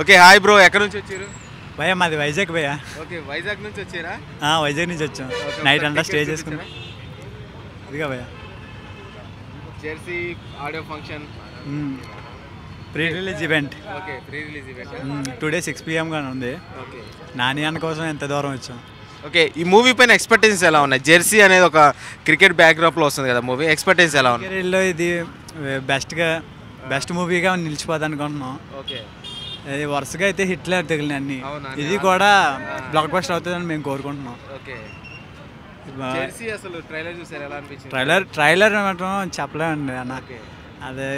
Okay hi bro, ఎక్కడి నుంచి వచ్చారు? భయ్యా మాది వైజాగ్ భయ్యా. ఓకే వైజాగ్ నుంచి వచ్చారా? వైజాగ్ నుంచి వచ్చాం. నైట్ అంతా స్టే చేసుకున్నాం. ఇదిగా భయ్యా Jersey audio function pre release event. Okay pre release event today 6 PM గా ఉంది. ఓకే నాని అన్న కోసం ఎంత దూరం వచ్చాం. ఓకే ఈ మూవీ పైన ఎక్స్పెక్టేషన్స్ ఎలా ఉన్నాయి? జెర్సీ అనేది ఒక క్రికెట్ బ్యాక్డ్రాప్లో వస్తుంది కదా మూవీ, ఎక్స్పెక్టేషన్స్ ఎలా ఉన్నాయి? కెరీర్లో ఇది బెస్ట్ మూవీగా నిలిచిపోతుంది అనుకుంటున్నాం. ఓకే ఇది వరుసగా అయితే హిట్లే తగిలినాయి అన్ని. అవునా? ఇది కూడా బ్లాక్ బస్టర్ అవుతుందని మేము కోరుకుంటున్నాం. ఓకే జెర్సీ అసలు ట్రైలర్ చూసారు, ఎలా అనిపించింది? ట్రైలర్ మాత్రం చెప్పలేమండి అన్న. అదే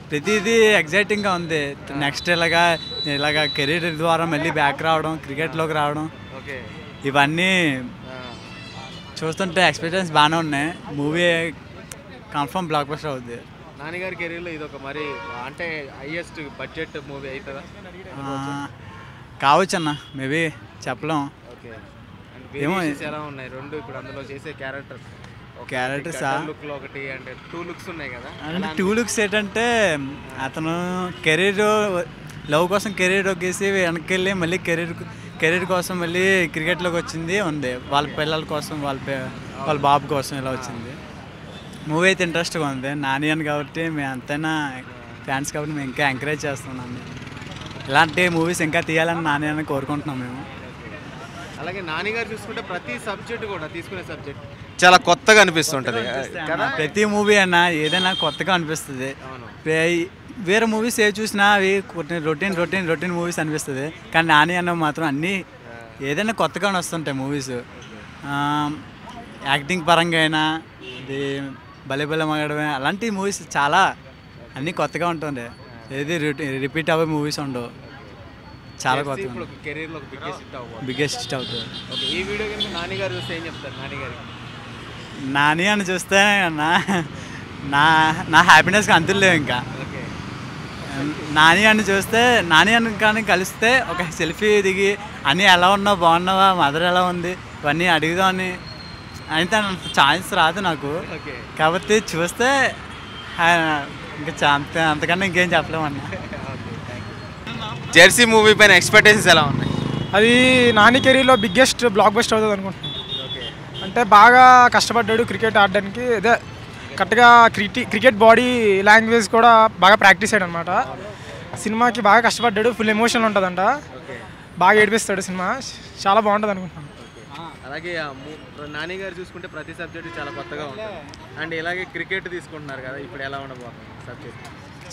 ప్రతిదీ ఎగ్జైటింగ్గా ఉంది. నెక్స్ట్ ఇలాగా కెరీర్ ద్వారా మళ్ళీ బ్యాక్ రావడం, క్రికెట్లోకి రావడం, ఓకే ఇవన్నీ చూస్తుంటే ఎక్స్పెక్టేషన్స్ బాగానే ఉన్నాయి. మూవీ కన్ఫర్మ్ బ్లాక్ బస్టర్ అవుద్ది. నాన్నగారి కెరీర్లో ఇది ఒక మరి అంటే హైయెస్ట్ బడ్జెట్ మూవీ అవుతుందా? కావచ్చు అన్న, మేబీ చెప్పలేం. ఓకే ఏమో ఎలా ఉన్నాయి రెండు ఇప్పుడు అందులో చేసే క్యారెక్టర్స్ లుక్లో ఒకటి అంటే 2 లుక్స్ ఉన్నాయి కదా. అంటే 2 లుక్స్ ఏంటంటే అతను కెరీర్ లవ్ కోసం కెరీర్ ఒకేసి వెనక్కి వెళ్ళి మళ్ళీ కెరీర్ కోసం మళ్ళీ క్రికెట్లోకి వచ్చింది ఉంది. వాళ్ళ పిల్లల కోసం వాళ్ళ బాబు కోసం ఇలా వచ్చింది. మూవీ అయితే ఇంట్రెస్ట్గా ఉంది. నాని అని కాబట్టి మేము అంతైనా ఫ్యాన్స్ కాబట్టి మేము ఇంకా ఎంకరేజ్ చేస్తున్నాం. ఇలాంటి మూవీస్ ఇంకా తీయాలని నాని అని కోరుకుంటున్నాం మేము. అలాగే నాని గారు చూసుకుంటే ప్రతి సబ్జెక్ట్ కూడా తీసుకునే సబ్జెక్ట్ చాలా కొత్తగా అనిపిస్తుంటుంది. ప్రతి మూవీ అన్నా ఏదైనా కొత్తగా అనిపిస్తుంది. వేరే మూవీస్ ఏ చూసినా అవి రొటీన్ మూవీస్ అనిపిస్తుంది. కానీ నాని అన్న మాత్రం అన్నీ ఏదైనా కొత్తగా వస్తుంటాయి మూవీస్. యాక్టింగ్ పరంగా అయినా ఇది భలే మగడమే అలాంటి మూవీస్ చాలా అన్నీ కొత్తగా ఉంటుండే. ఏది రిపీట్ అవ్వే మూవీస్ ఉండవు. చాలా కొత్తగా బిగ్గెస్ట్ హిట్ అవుతుంది. ఈ వీడియో కనుక నాని గారు చూస్తే ఏం చెప్తారు? నాని అని చూస్తే నా హ్యాపీనెస్కి అంతులు లేవు. ఇంకా నాని అని చూస్తే నాని అని కానీ కలిస్తే ఒక సెల్ఫీ దిగి అన్నీ ఎలా ఉన్నావు, బాగున్నావా, మదర్ ఎలా ఉంది, ఇవన్నీ అడుగుదామని అయితే ఛాన్స్ రాదు నాకు. కాబట్టి చూస్తే ఇంకా అంతకన్నా ఇంకేం చెప్పలేమన్నా. జెర్సీ మూవీ పైన ఎక్స్పెక్టేషన్స్ ఎలా ఉన్నాయి? అది నాని కెరీర్లో బిగ్గెస్ట్ బ్లాక్ బస్టర్ అవుతుంది అనుకుంటున్నాను. అంటే బాగా కష్టపడ్డాడు క్రికెట్ ఆడడానికి. అదే కరెక్ట్గా క్రికెట్ బాడీ లాంగ్వేజ్ కూడా బాగా ప్రాక్టీస్ అయ్యాడు అనమాట. సినిమాకి బాగా కష్టపడ్డాడు. ఫుల్ ఎమోషనల్ ఉంటుందంట. బాగా ఏడిపిస్తాడు. సినిమా చాలా బాగుంటుంది అనుకుంటున్నాను. అలాగే నాని గారు చూసుకుంటే ప్రతి సబ్జెక్టు చాలా కొత్తగా ఉంటుంది. అండ్ ఇలాగే క్రికెట్ తీసుకుంటున్నారు కదా, ఇప్పుడు ఎలా ఉండబోతుంది సబ్జెక్ట్?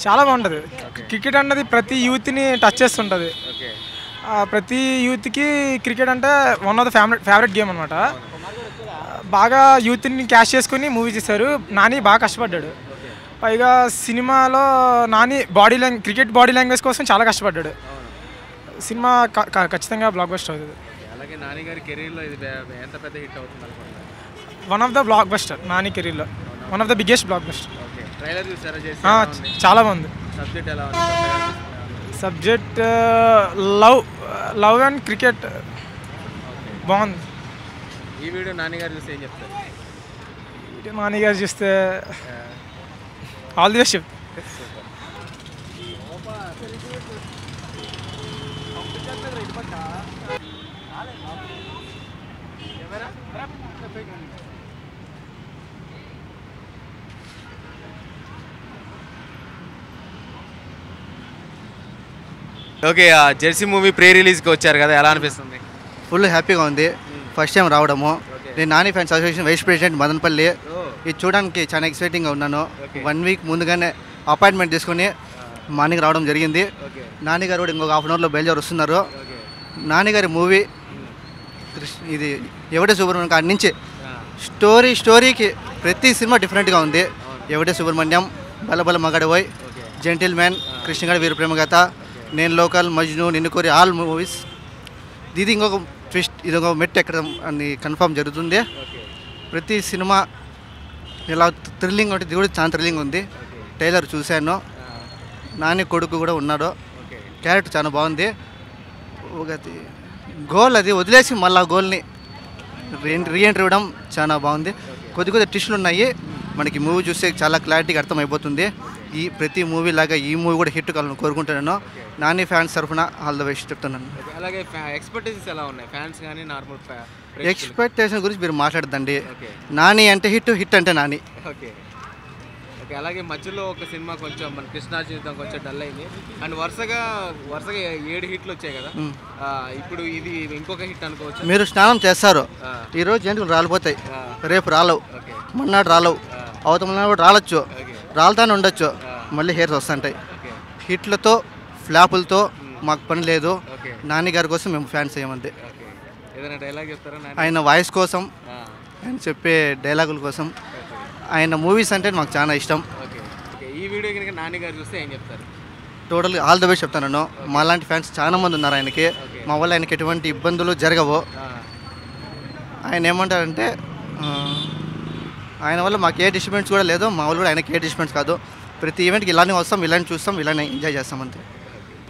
చాలా బాగుంటుంది. క్రికెట్ అన్నది ప్రతి యూత్ని టచ్ చేస్తుంటుంది. ప్రతి యూత్కి క్రికెట్ అంటే one of the favourite game అనమాట. బాగా యూత్ని క్యాష్ చేసుకుని మూవీ చేశారు. నాని బాగా కష్టపడ్డాడు. పైగా సినిమాలో నాని క్రికెట్ బాడీ లాంగ్వేజ్ కోసం చాలా కష్టపడ్డాడు. సినిమా ఖచ్చితంగా బ్లాక్ బస్టర్ అవుతుంది. అలాగే నాని గారి కెరీర్లో ఇది ఎంత పెద్ద హిట్ అవుతుంది అనుకుంటున్నారు? One of the blockbuster Nani కెరీర్లో one of the biggest blockbuster. Trailer చూసారా? చాలా బాగుంది. సబ్జెక్ట్ ఎలా ఉంది? సబ్జెక్ట్ లవ్ అండ్ క్రికెట్ బాగుంది. ఈ వీడియో నాని గారు చూస్తే ఏం చెప్తారు? నాని గారు చూస్తే ఆల్ ది బెస్ట్ చెప్తారు. ఓకే జెర్సీ మూవీ ప్రీ రిలీజ్కి వచ్చారు కదా, ఎలా అనిపిస్తుంది? ఫుల్ హ్యాపీగా ఉంది. ఫస్ట్ టైం రావడము. నేను Nani fans association vice president Madanapalle. ఇది చూడడానికి చాలా ఎక్సైటింగ్గా ఉన్నాను. 1 వీక్ ముందుగానే అపాయింట్మెంట్ తీసుకుని మార్నింగ్ రావడం జరిగింది. నాన్నగారు కూడా ఇంకొక హాఫ్ అన్ అవర్లో బయలుదేరి వస్తున్నారు. నాన్నగారి మూవీ ఇది ఎవడే సుబ్రహ్మణ్యం కాడి నుంచి స్టోరీకి ప్రతి సినిమా డిఫరెంట్గా ఉంది. ఎవడే సుబ్రహ్మణ్యం, బలబల మగడబోయ్, జెంటిల్ మ్యాన్, కృష్ణగాడి వీరప్రేమగత, నేను లోకల్, మజ్ను, నిన్ను కోరి, ఆల్ మూవీస్. ఇది ఇంకొక ట్విస్ట్, ఇది ఒక మెట్ ఎక్కడం అని కన్ఫర్మ్ జరుగుతుంది. ప్రతి సినిమా ఇలా థ్రిల్లింగ్ ఉంటుంది. ఇది కూడా చాలా థ్రిల్లింగ్ ఉంది. ట్రైలర్ చూశాను. నాని కొడుకు కూడా ఉన్నాడు. క్యారెక్టర్ చాలా బాగుంది. ఒక గోల్ అది వదిలేసి మళ్ళీ గోల్ని రీఎంట్రీ ఇవ్వడం చాలా బాగుంది. కొద్ది ట్విస్టులు ఉన్నాయి. మనకి మూవీ చూస్తే చాలా క్లారిటీగా అర్థమైపోతుంది. ఈ ప్రతి మూవీ లాగా ఈ మూవీ కూడా హిట్ కావాలని కోరుకుంటున్నాను. నాని ఫ్యాన్స్ తరఫున ఆల్ ద బెస్ట్ చెప్తున్నాను. అలాగే ఎక్స్పెక్టేషన్స్ ఎలా ఉన్నాయి ఫ్యాన్స్ కానీ నార్మల్ ఎక్స్పెక్టేషన్ గురించి మీరు మాట్లాడదండి. నాని అంటే హిట్ అంటే నాని. Okay okay. అలాగే మధ్యలో ఒక సినిమా కొంచెం మన కృష్ణా జీవితం కొంచెం డల్ అయింది అండ్ వరుసగా 7 హిట్లు వచ్చాయి కదా. ఇప్పుడు ఇది ఇంకొక హిట్ అనుకోవచ్చు. మీరు స్నానం చేస్తారు, ఈరోజు జంతువులు రాలిపోతాయి, రేపు రాలవు, మొన్నటి రాలవు, అవతల కూడా రాలొచ్చు, రాలుతానే ఉండొచ్చు, మళ్ళీ హెయిర్స్ వస్తుంటాయి. హిట్లతో ఫ్లాపులతో మాకు పని లేదు. నాని గారి కోసం మేము ఫ్యాన్స్ అయ్యామంతే. ఏదైనా డైలాగ్ చెప్తారా? ఆయన వాయిస్ కోసం, ఆయన చెప్పే డైలాగుల కోసం, ఆయన మూవీస్ అంటే మాకు చాలా ఇష్టం. ఈ వీడియో కనుక నాని గారు చూస్తే ఏం చెప్తారు? టోటల్గా ఆల్ ద బెస్ట్ చెప్తాను. మా లాంటి ఫ్యాన్స్ చాలా మంది ఉన్నారు ఆయనకి. మా వల్ల ఆయనకి ఎటువంటి ఇబ్బందులు జరగవు. ఆయన ఏమంటారంటే ఆయన వల్ల మాకు ఏ డిస్టర్బెన్స్ కూడా లేదు, మా వాళ్ళు కూడా ఆయనకి ఏ డిస్టర్బెన్స్ కాదు. ప్రతి ఈవెంట్కి ఇలానే వస్తాం, ఇలానే చూస్తాం, ఇలానే ఎంజాయ్ చేస్తాం అంతే.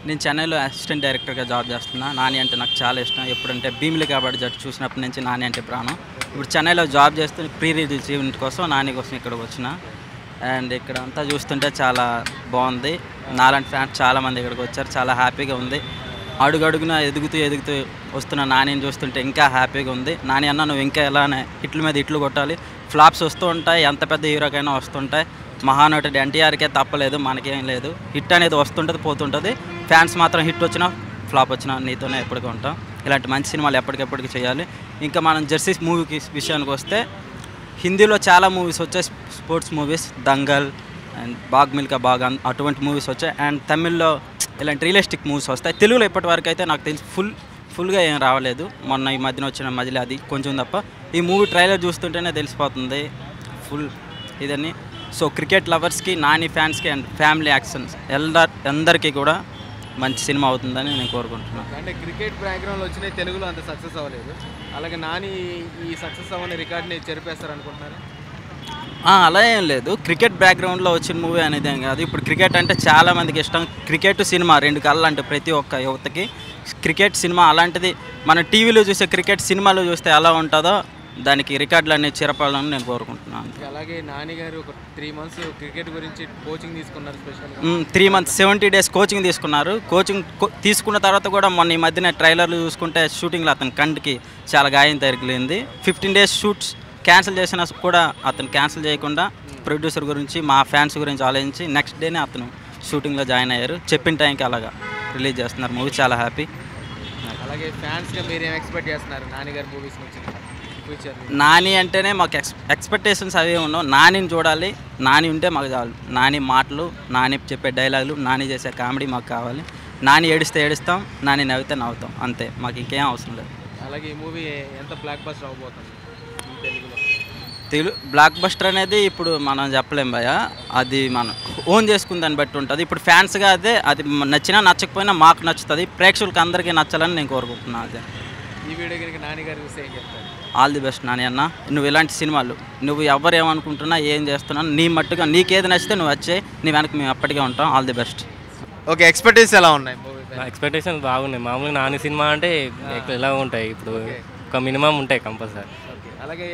నేను చెన్నైలో అసిస్టెంట్ డైరెక్టర్గా జాబ్ చేస్తున్నా. నాని అంటే నాకు చాలా ఇష్టం. ఎప్పుడంటే భీమిలి కాబట్టి జట్టు చూసినప్పటి నుంచి నాని అంటే ప్రాణం. ఇప్పుడు చెన్నైలో జాబ్ చేస్తూ ప్రీ రిలీజ్ ఈవెంట్ కోసం నాని కోసం ఇక్కడికి వచ్చిన. అండ్ ఇక్కడ అంతా చూస్తుంటే చాలా బాగుంది. నాలాంటి ఫ్యాన్స్ చాలామంది ఇక్కడికి వచ్చారు, చాలా హ్యాపీగా ఉంది. అడుగడుగున ఎదుగుతూ వస్తున్న నానిని చూస్తుంటే ఇంకా హ్యాపీగా ఉంది. నాని అన్న నువ్వు ఇంకా ఎలానే హిట్ల మీద హిట్లు కొట్టాలి. ఫ్లాప్స్ వస్తూ ఉంటాయి, ఎంత పెద్ద హీరోకైనా వస్తుంటాయి. మహానటుడు ఎన్టీఆర్కే తప్పలేదు, మనకేం లేదు. హిట్ అనేది వస్తుంటుంది పోతుంటుంది. ఫ్యాన్స్ మాత్రం హిట్ వచ్చినా ఫ్లాప్ వచ్చినా నీతోనే ఎప్పటికీ ఉంటాం. ఇలాంటి మంచి సినిమాలు ఎప్పటికెప్పటికి చేయాలి. ఇంకా మనం జెర్సీ మూవీకి విషయానికి వస్తే హిందీలో చాలా మూవీస్ వచ్చాయి, స్పోర్ట్స్ మూవీస్, దంగల్ అండ్ బాగ్ మిల్కా బాగ్ అటువంటి మూవీస్ వచ్చాయి. అండ్ తమిళ్లో ఇలాంటి రియలిస్టిక్ మూవీస్ వస్తాయి. తెలుగులో ఇప్పటి వరకు అయితే నాకు తెలిసి ఫుల్గా ఏం రావలేదు. మొన్న ఈ మధ్యన వచ్చిన మధ్యలో అది కొంచెం తప్ప. ఈ మూవీ ట్రైలర్ చూస్తుంటేనే తెలిసిపోతుంది ఫుల్ ఇదని. సో క్రికెట్ లవర్స్కి, నాని ఫ్యాన్స్కి అండ్ ఫ్యామిలీ యాక్షన్స్ అందరికీ కూడా మంచి సినిమా అవుతుందని నేను కోరుకుంటున్నాను. అంటే క్రికెట్ బ్యాక్గ్రౌండ్లో వచ్చినాయి, తెలుగులో అంత సక్సెస్ అవ్వలేదు. అలాగే నాని ఈ సక్సెస్ అవ్వని రికార్డ్ని చెరిపేస్తారు అనుకుంటున్నారు? అలా ఏం లేదు. క్రికెట్ బ్యాక్గ్రౌండ్లో వచ్చిన మూవీ అనేది ఏం కాదు. ఇప్పుడు క్రికెట్ అంటే చాలామందికి ఇష్టం. క్రికెట్ సినిమా 2 కళ్ళు అంటే ప్రతి ఒక్క యువతకి క్రికెట్ సినిమా అలాంటిది. మన టీవీలో చూసే క్రికెట్ సినిమాలో చూస్తే ఎలా ఉంటుందో దానికి రికార్డులు అనేది చిరపాలని నేను కోరుకుంటున్నాను. అలాగే నాని గారు ఒక 3 months క్రికెట్ గురించి కోచింగ్ తీసుకున్నారు. స్పెషల్గా 3 months 70 days కోచింగ్ తీసుకున్నారు. కోచింగ్ తీసుకున్న తర్వాత కూడా మొన్న ఈ మధ్యన ట్రైలర్లు చూసుకుంటే షూటింగ్లో అతని కంటికి చాలా గాయం తగిలింది. 15 days షూట్స్ క్యాన్సిల్ చేసినా కూడా అతను క్యాన్సిల్ చేయకుండా ప్రొడ్యూసర్ గురించి, మా ఫ్యాన్స్ గురించి ఆలోచించి నెక్స్ట్ డేనే అతను షూటింగ్లో జాయిన్ అయ్యారు. చెప్పిన టైంకి అలాగా రిలీజ్ చేస్తున్నారు మూవీ. చాలా హ్యాపీ. అలాగే ఫ్యాన్స్గా మీరు ఏం ఎక్స్పెక్ట్ చేస్తున్నారు నాని గారి మూవీస్ నుంచి? నాని అంటేనే మాకు ఎక్స్పెక్టేషన్స్ అవే ఉన్నావు. నానిని చూడాలి, నాని ఉంటే మాకు చాలు. నాని మాటలు, నాని చెప్పే డైలాగులు, నాని చేసే కామెడీ మాకు కావాలి. నాని ఏడిస్తే ఏడుస్తాం, నాని నవ్వితే నవ్వుతాం, అంతే. మాకు ఇంకేం అవసరం లేదు. అలాగే ఈ మూవీ ఎంత బ్లాక్ బస్టర్ అవ్వబోతుంది తెలుగులో? బ్లాక్ బస్టర్ అనేది ఇప్పుడు మనం చెప్పలేం భయ. అది మనం ఓన్ చేసుకుని దాన్ని బట్టి ఉంటుంది. ఇప్పుడు ఫ్యాన్స్గా అది నచ్చినా నచ్చకపోయినా మాకు నచ్చుతుంది. ప్రేక్షకులకు అందరికీ నచ్చాలని నేను కోరుకుంటున్నాను. అదే ఈ వీడియో కనుక నాని గారు చూస్తే ఏం చెప్తారు? ఆల్ ది బెస్ట్ నాని అన్న. నువ్వు ఇలాంటి సినిమాలు నువ్వు ఎవరు ఏమనుకుంటున్నా, ఏం చేస్తున్నా, నీ మట్టుగా నీకేది నచ్చితే నువ్వు వచ్చే, నీ వెనక మేము అప్పటికే ఉంటాం. All the best. Okay, expectations ఎలా ఉన్నాయి మూవీ? ఎక్స్పెక్టేషన్స్ బాగున్నాయి. మామూలుగా నాని సినిమా అంటే ఎలా ఉంటాయి, ఇప్పుడు ఒక మినిమం ఉంటాయి కంపల్సరీ. అలాగే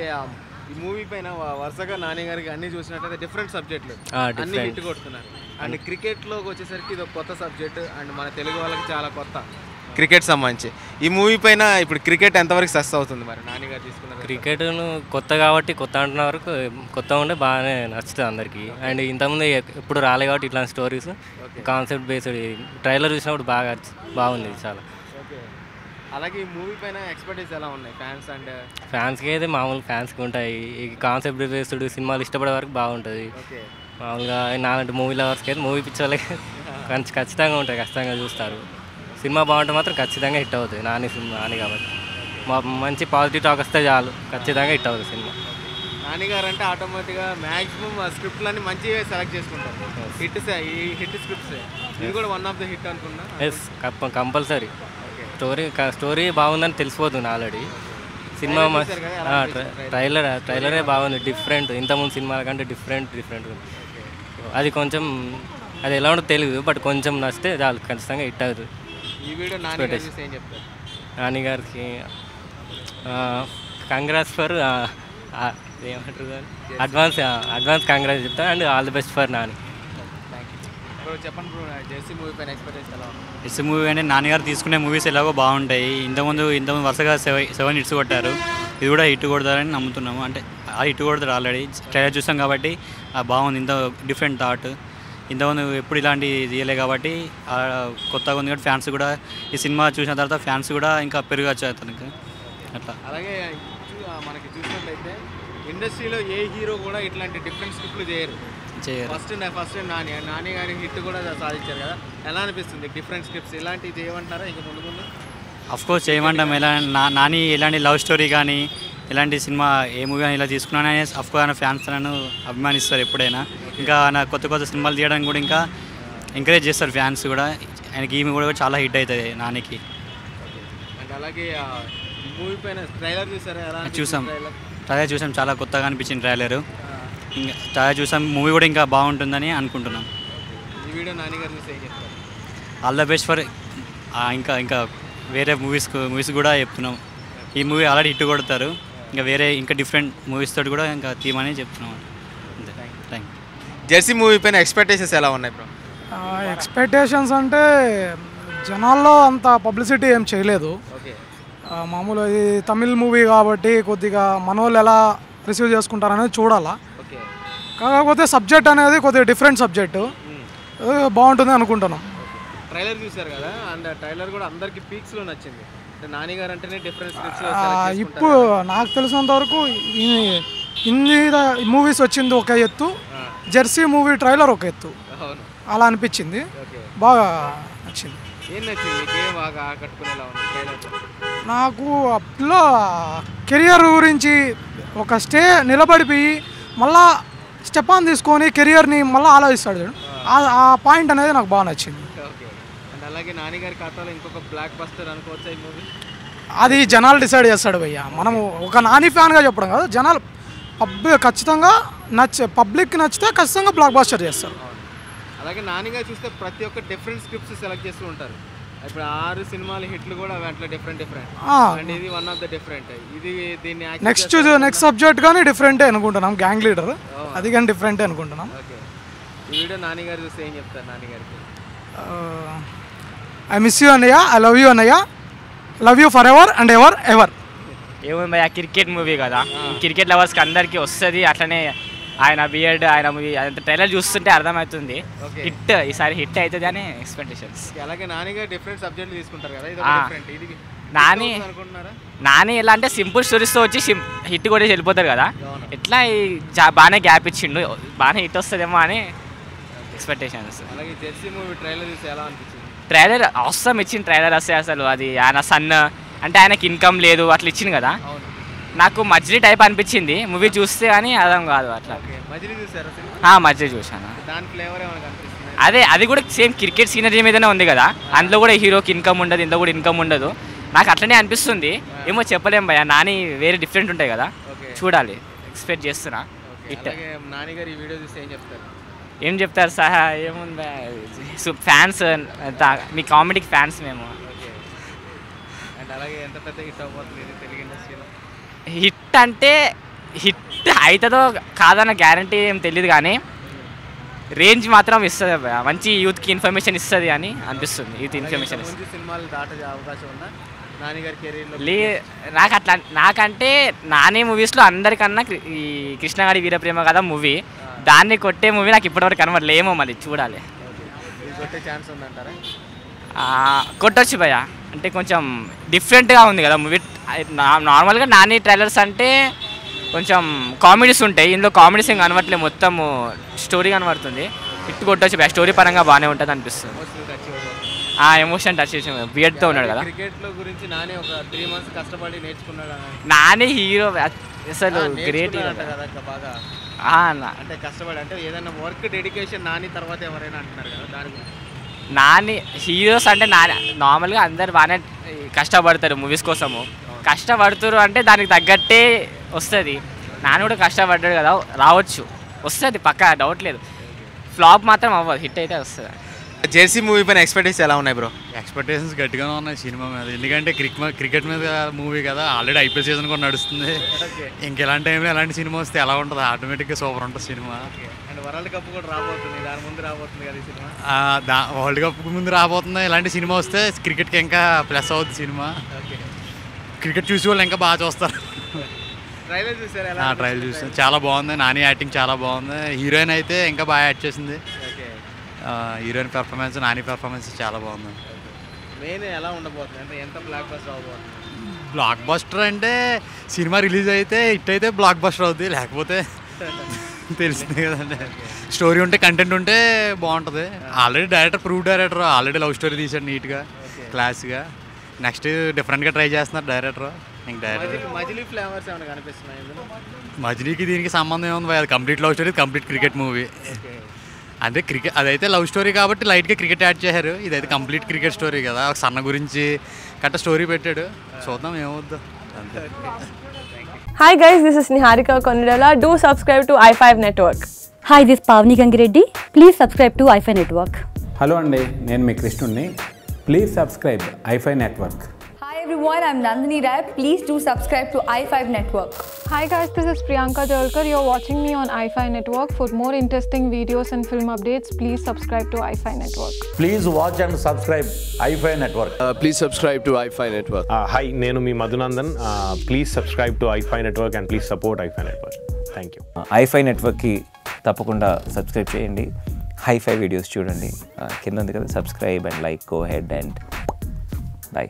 ఈ మూవీ పైన వరుసగా నాని గారికి అన్ని చూసినట్లయితే డిఫరెంట్ సబ్జెక్టులు అన్ని హిట్ కొడుతున్నారు. అండ్ క్రికెట్లోకి వచ్చేసరికి ఇది ఒక కొత్త సబ్జెక్ట్ అండ్ మన తెలుగు వాళ్ళకి చాలా కొత్త క్రికెట్ సంబంధించి. ఈ మూవీ పైన ఇప్పుడు క్రికెట్ ఎంతవరకు సక్సెస్ అవుతుంది మరి నాని గారు తీసుకున్నారు? క్రికెట్ను కొత్త కాబట్టి కొత్త అంటున్న వరకు కొత్త ఉంటే బాగానే నచ్చుతుంది అందరికీ. అండ్ ఇంతకుముందు ఎప్పుడు రాలే కాబట్టి ఇట్లాంటి స్టోరీస్ కాన్సెప్ట్ బేస్డ్ ట్రైలర్ చూసినప్పుడు బాగుంది చాలా. అలాగే ఈ మూవీ పైన ఎక్స్పెక్టేషన్స్ ఎలా ఉన్నాయి ఫ్యాన్స్కి అయితే మామూలు ఫ్యాన్స్కి ఉంటాయి. ఈ కాన్సెప్ట్ బేస్డ్ సినిమాలు ఇష్టపడే వరకు బాగుంటుంది. మామూలుగా నాలాంటి మూవీ లవర్స్కి అయితే మూవీ పిక్చర్లకి ఖచ్చితంగా ఉంటాయి, ఖచ్చితంగా చూస్తారు. సినిమా బాగుంటే మాత్రం ఖచ్చితంగా హిట్ అవుతుంది. నాని కాబట్టి మంచి పాజిటివ్ టాక్ వస్తే చాలు, ఖచ్చితంగా హిట్ అవుతుంది సినిమా. నాని గారు అంటే ఆటోమేటిక్గా మ్యాక్సిమం స్క్రిప్ట్లన్నీ మంచిగా సెలెక్ట్ చేసుకుంటారు. ఈ హిట్ స్క్రిప్ట్స్ ఇది కూడా వన్ ఆఫ్ ద హిట్ అనుకున్నా. Yes, compulsory. స్టోరీ బాగుందని తెలిసిపోతుంది ఆల్రెడీ. సినిమా ట్రైలరే బాగుంది, డిఫరెంట్. ఇంతకుముందు సినిమాల కంటే డిఫరెంట్ ఉంది. అది కొంచెం అది ఎలా ఉంటుందో తెలియదు, బట్ కొంచెం నచ్చితే చాలు, ఖచ్చితంగా హిట్ అవుతుంది. ఈ వీడియో నాని గారికి కంగ్రాట్స్ ఫర్ ఏమంటారు అడ్వాన్స్ కంగ్రాట్స్ చెప్తాను. And all the best for Nani. Bro చెప్పండి బ్రో, జెర్సీ మూవీ పైన ఎక్స్పెక్టేషన్ ఎలా ఉంది? హిట్స్ మూవీ అంటే నాన్నగారు తీసుకునే మూవీస్ ఎలాగో బాగుంటాయి. ఇంతకుముందు వరుసగా 7 హిట్స్ కొట్టారు. ఇది కూడా హిట్ కొడతారని నమ్ముతున్నాము. అంటే ఆ హిట్ కొడతారు, ఆల్రెడీ ట్రైలర్ చూస్తాం కాబట్టి బాగుంది. ఇంత డిఫరెంట్ థాట్, ఇంతకుముందు ఎప్పుడు ఇలాంటి తీయలే కాబట్టి కొత్తగా ఉంది కాబట్టి ఫ్యాన్స్ కూడా ఈ సినిమా చూసిన తర్వాత ఫ్యాన్స్ కూడా ఇంకా పెరగచ్చు అతనికి అట్లా. అలాగే మనకి చూసినట్లయితే ఇండస్ట్రీలో ఏ హీరో కూడా ఇట్లాంటి డిఫరెంట్ స్క్రిప్ట్లు చేయరు. ఫస్ట్ నాని గారి హిట్ కూడా సాధించారు కదా, ఎలా అనిపిస్తుంది? డిఫరెంట్ స్క్రిప్ట్స్ ఇలాంటివి చేయమంటారా ఇంకా ముందు ముందు? అఫ్కోర్స్ చేయమంటాం. ఎలా నాని ఎలాంటి లవ్ స్టోరీ కానీ ఇలాంటి సినిమా ఏ మూవీ కానీ ఇలా తీసుకున్నానని అఫ్కోర్స్ ఆయన ఫ్యాన్స్ నన్ను అభిమానిస్తారు ఎప్పుడైనా. ఇంకా ఆయన కొత్త సినిమాలు తీయడానికి కూడా ఇంకా ఎంకరేజ్ చేస్తారు ఫ్యాన్స్ కూడా. ఆయనకి ఈ మూవీ కూడా చాలా హిట్ అవుతుంది నానికి. అండ్ అలాగే మూవీ పైన ట్రైలర్ చూసారా? ఎలా ట్రైలర్ చూసాం, చాలా కొత్తగా అనిపించింది ట్రైలర్. ఇంకా ట్రైలర్ చూసాం, మూవీ కూడా ఇంకా బాగుంటుందని అనుకుంటున్నాం. ఈ వీడియో నాని గారు చూసి ఏం చెప్తారు? ఆల్ ద బెస్ట్ ఫర్ ఇంకా వేరే మూవీస్ కూడా చెప్తున్నాం. ఈ మూవీ ఆల్రెడీ హిట్ కొడతారు, ఇంకా డిఫరెంట్ మూవీస్ తోటి కూడా ఇంకా తీయమని చెప్తున్నాం. అంతే, థ్యాంక్ యూ. జెర్సీ మూవీ పైన ఎక్స్పెక్టేషన్స్ ఎలా ఉన్నాయి బ్రో? ఎక్స్పెక్టేషన్స్ అంటే జనాల్లో అంత పబ్లిసిటీ ఏం చేయలేదు. మామూలు ఇది తమిళ్ మూవీ కాబట్టి కొద్దిగా మనోళ్ళు ఎలా రిసీవ్ చేసుకుంటారనేది చూడాలా. కాకపోతే సబ్జెక్ట్ అనేది కొద్దిగా డిఫరెంట్ సబ్జెక్టు, బాగుంటుంది అనుకుంటున్నాం. ట్రైలర్ చూసారు కదా, అండ్ ట్రైలర్ కూడా అందరికి పీక్స్లో నచ్చింది. నాని గారు అంటేనే డిఫరెంట్. ఇప్పుడు నాకు తెలిసినంత వరకు హిందీ మూవీస్ వచ్చింది ఒక ఎత్తు, జెర్సీ మూవీ ట్రైలర్ ఒక ఎత్తు, అలా అనిపించింది. బాగా నచ్చింది. ఏం నచ్చింది? బాగా ఆకట్టుకునేలా ఉంది ట్రైలర్? నాకు అప్పుడు కెరియర్ గురించి ఒక నిలబడిపోయి మళ్ళా స్టెప్ ఆన్ తీసుకొని కెరియర్ని మళ్ళీ ఆలోచిస్తాడు, ఆ పాయింట్ అనేది నాకు బాగా నచ్చింది. అండ్ అలాగే నాని గారి ఖాతాలో ఇంకొక బ్లాక్ బస్టర్ అనుకోవచ్చా ఈ మూవీ? అది జనాలు డిసైడ్ చేస్తాడు భయ్య. మనము ఒక నాని ఫ్యాన్గా చెప్పడం కాదు, జనాలు ఖచ్చితంగా పబ్లిక్ నచ్చితే ఖచ్చితంగా బ్లాక్ బస్టర్ చేస్తారు. అలాగే నాని గారు చూస్తే ప్రతి ఒక్క డిఫరెంట్ స్క్రిప్ట్స్ సెలెక్ట్ చేస్తూ ఉంటారు. ఇప్పుడు 6 సినిమాల హిట్లు కూడా అట్లా డిఫరెంట్ అండ్ ఇది వన్ ఆఫ్ ద డిఫరెంట్. ఇది దీన్ని నెక్స్ట్ సబ్జెక్ట్ కానీ డిఫరెంటే అనుకుంటున్నాం. గ్యాంగ్ లీడర్ అది కానీ డిఫరెంటే అనుకుంటున్నాం. ఈ వీడియో నాని గారు చూస్తే ఏం చెప్తారు? నాని గారికి ఐ మిస్ యూ అన్నయ్య, ఐ లవ్ యూ అన్నయ్య, love you for ever and ever ever. ఏమో భయ్యా, క్రికెట్ మూవీ కదా, క్రికెట్ లవర్స్కి అందరికీ వస్తుంది. అట్లనే ఆయన బియర్డ్, ఆయన మూవీ అంత ట్రైలర్ చూస్తుంటే అర్థమవుతుంది హిట్, ఈసారి హిట్ అవుతుంది అని ఎక్స్పెక్టేషన్స్. అలాగే నాని గారు డిఫరెంట్ సబ్జెక్ట్ తీసుకుంటారు కదా, ఇది నాని ఎలా అంటే సింపుల్ స్టోరీస్తో వచ్చి హిట్ కూడా వెళ్ళిపోతారు కదా, ఎట్లా బాగానే గ్యాప్ ఇచ్చిండు, బాగానే హిట్ వస్తుందేమో అని ఎక్స్పెక్టేషన్స్. అలాగే జెర్సీ మూవీ ట్రైలర్ చూసి ఎలా అనిపించింది? ట్రైలర్ అవసరం ఇచ్చిన ట్రైలర్ వస్తే అసలు అది ఆయన సన్ అంటే ఆయనకి ఇన్కమ్ లేదు అట్లా ఇచ్చింది కదా, నాకు మజిలీ టైప్ అనిపించింది మూవీ చూస్తే, కానీ అర్థం కాదు అట్లా. మజిలీ చూసాను. అదే అది కూడా సేమ్ క్రికెట్ సీనరీ మీదనే ఉంది కదా, అందులో కూడా హీరోకి ఇన్కమ్ ఉండదు, ఇందులో కూడా ఇన్కమ్ ఉండదు. నాకు అట్లనే అనిపిస్తుంది, ఏమో చెప్పలేం భయ్యా. నాని వేరే డిఫరెంట్ ఉంటాయి కదా, చూడాలి, ఎక్స్పెక్ట్ చేస్తున్నా. నాని గారు ఈ వీడియో చూస్తే ఏం చెప్తారు? ఏం చెప్తారు సహా, ఏముంది ఫ్యాన్స్, మీ కామెడీకి ఫ్యాన్స్ మేము. అలాగే ఎంత పెద్ద హిట్ అవ్వబోతుంది తెలుగు ఇండస్ట్రీలో? హిట్ అంటే హిట్ అవుతుందో కాదన్న గ్యారంటీ ఏం తెలియదు, కానీ రేంజ్ మాత్రం ఇస్తుంది, మంచి యూత్కి ఇన్ఫర్మేషన్ ఇస్తుంది అని అనిపిస్తుంది. యూత్ ఇన్ఫర్మేషన్ సినిమాలు దాటే అవకాశం ఉందా నాని గారి కెరీర్లో? నాకు అట్లా, నాకంటే నాని మూవీస్లో అందరికన్నా ఈ కృష్ణగాడి వీరప్రేమ కదా మూవీ, దాన్ని కొట్టే మూవీ నాకు ఇప్పటివరకు కనబడలేమో, మరి చూడాలి. కొట్టే ఛాన్స్ ఉందంటారా? కొట్టొచ్చు భయ్య, అంటే కొంచెం డిఫరెంట్గా ఉంది కదా మూవీ. నార్మల్గా నాని ట్రైలర్స్ అంటే కొంచెం కామెడీస్ ఉంటాయి, ఇందులో కామెడీస్ ఏం కనబడట్లేదు, మొత్తం స్టోరీ కనబడుతుంది. హిట్ కొట్టొచ్చు భయ్య, స్టోరీ పరంగా బాగానే ఉంటుంది అనిపిస్తుంది. ఎమోషన్ టచ్ చేసి బియర్డ్తో ఉన్నాడు కదా. క్రికెట్లో గురించి నాని ఒక 3 months కష్టపడి నేర్చుకున్నాడు. నాని హీరో అసలు గ్రేట్ బాగా, అంటే కష్టపడి అంటే ఏదైనా వర్క్ డెడికేషన్ నాని తర్వాత ఎవరైనా అంటున్నారు కదా, దాని గురించి. నాని హీరోస్ అంటే నార్మల్గా అందరు బాగానే కష్టపడతారు మూవీస్ కోసము, కష్టపడుతారు అంటే దానికి తగ్గట్టే వస్తుంది. నాని కూడా కష్టపడ్డాడు కదా, రావచ్చు, వస్తుంది పక్కా, డౌట్ లేదు. ఫ్లాప్ మాత్రం అవ్వదు, హిట్ అయితే వస్తుంది. జెర్సీ మూవీ పైన ఎక్స్పెక్టేషన్స్ ఎలా ఉన్నాయి బ్రో? ఎక్స్పెక్టేషన్స్ గట్టిగానే ఉన్నాయి సినిమా మీద, ఎందుకంటే క్రికెట్ మీద మూవీ కదా, ఆల్రెడీ ఐపీఎల్ సీజన్ కూడా నడుస్తుంది. ఇంకెలాంటి టైంలో ఎలాంటి సినిమా వస్తే ఎలా ఉంటుంది, ఆటోమేటిక్గా సూపర్ ఉంటుంది సినిమా. అండ్ వరల్డ్ కప్ కూడా రాబోతుంది, దాని ముందు రాబోతుంది కదా ఈ సినిమా. వరల్డ్ కప్ ముందు రాబోతుంది, ఇలాంటి సినిమా వస్తే క్రికెట్కి ఇంకా ప్లస్ అవుతుంది సినిమా. క్రికెట్ చూసి వాళ్ళు ఇంకా బాగా చూస్తారు. ట్రైలర్ చూసారా? ట్రైలర్ చూసాను, చాలా బాగుంది. నాని యాక్టింగ్ చాలా బాగుంది. హీరోయిన్ అయితే ఇంకా బాగా యాక్ట్ చేసింది. హీరోయిన్ పెర్ఫార్మెన్స్, నాని పెర్ఫార్మెన్స్ చాలా బాగుంది. మెయిన్ ఎలా ఉండబోతుంది అంటే ఎంత బ్లాక్ బస్టర్ అవబోతుంది? బ్లాక్ బస్టర్ అంటే సినిమా రిలీజ్ అయితే హిట్ అయితే బ్లాక్ బస్టర్ అవుద్ది, లేకపోతే తెలిసిందే కదండి. స్టోరీ ఉంటే, కంటెంట్ ఉంటే బాగుంటుంది. Already director prove director, already love story తీశాడు నీట్గా, క్లాస్గా. నెక్స్ట్ డిఫరెంట్గా ట్రై చేస్తున్నారు డైరెక్టర్. ఇంక డైరెక్టర్ మజిలీ ఫ్లేవర్స్ ఏమైనా కనిపిస్తున్నాయి ఇందులో? మజిలీకి దీనికి సంబంధం ఏముంది, అది complete love story, complete cricket movie. అంటే క్రికెట్ అదైతే లవ్ స్టోరీ కాబట్టి లైట్గా క్రికెట్ యాడ్ చేశారు. ఇదైతే కంప్లీట్ క్రికెట్ స్టోరీ కదా, ఒక సన్న గురించి కట్ట స్టోరీ పెట్టాడు. చూద్దాం ఏమవుద్దో అంతే. Hi guys, this is Niharika Konirala. Do subscribe to i5 Network. Hi, this is Pavni Gangireddy. Please subscribe to i5 Network. Hello అండి, నేను మీ కృష్ణుడిని. Please subscribe i5 network. Hi everyone, I'm Nandini Rai. Please do subscribe to i5 Network. Hi guys, this is Priyanka Jalkar. You're watching me on i5 Network. For more interesting videos and film updates, please subscribe to i5 Network. Please watch and subscribe i5 network. Please subscribe to i5 network. Hi, నేను మీ Madhunandan. Please subscribe to i5 network and please support i5 network. Thank you. i5 నెట్వర్క్కి తప్పకుండా subscribe చేయండి. Hi fi videos చూడండి. కింద ఉంది కదా, subscribe and like, go head and by.